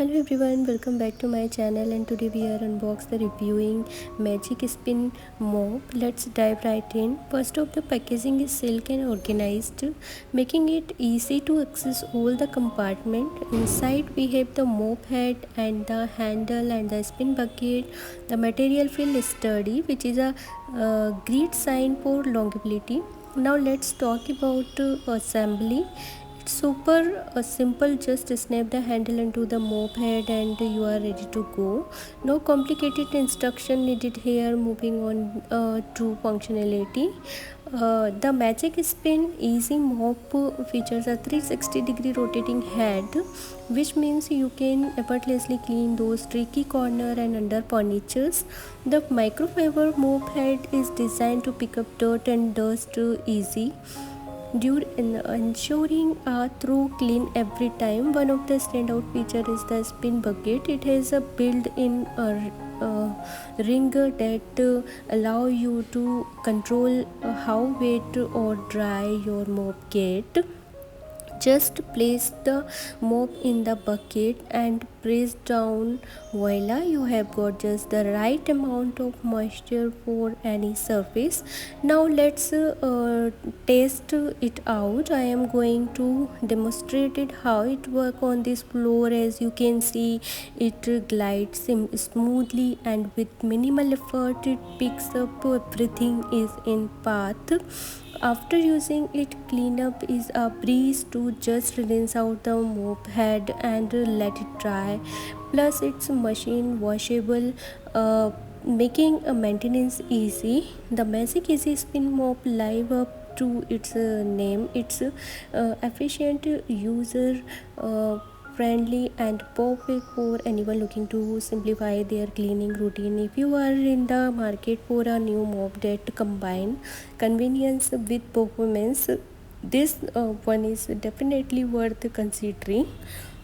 Hello everyone, welcome back to my channel, and today we are unboxing the reviewing Magic Spin Mop. Let's dive right in. First off, the packaging is silk and organized, making it easy to access all the compartment. Inside we have the mop head and the handle and the spin bucket. The material feels sturdy, which is a great sign for longevity. Now let's talk about assembly. It's super simple, just snap the handle into the mop head and you are ready to go. No complicated instruction needed here. Moving on to functionality. The Magic Spin Easy Mop features a 360-degree rotating head, which means you can effortlessly clean those tricky corner and under furnitures. The microfiber mop head is designed to pick up dirt and dust easy, ensuring a through clean every time. One of the standout feature is the spin bucket. It has a built-in ringer that allow you to control how wet or dry your mop get. Just place the mop in the bucket and press down. Voila, you have got just the right amount of moisture for any surface. Now let's test it out. I am going to demonstrate it how it works on this floor. As you can see, it glides smoothly and with minimal effort it picks up everything is in path. After using it, cleanup is a breeze to just rinse out the mop head and let it dry. Plus, it's machine washable, making maintenance easy. The Magic Easy Spin Mop live up to its name. It's efficient, user friendly and perfect for anyone looking to simplify their cleaning routine. If you are in the market for a new mop that combine convenience with performance, this one is definitely worth considering.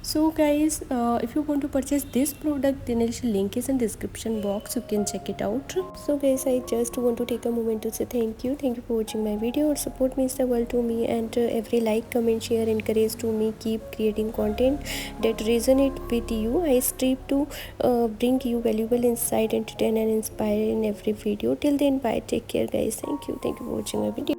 So guys, if you want to purchase this product, then its link is in description box, you can check it out. So guys, I just want to take a moment to say thank you for watching my video. Your support means the world to me, and every like, comment, share encourage to me keep creating content that resonate with you. I strive to bring you valuable insight, entertain and inspire in every video. Till then, bye, take care guys. Thank you for watching my video.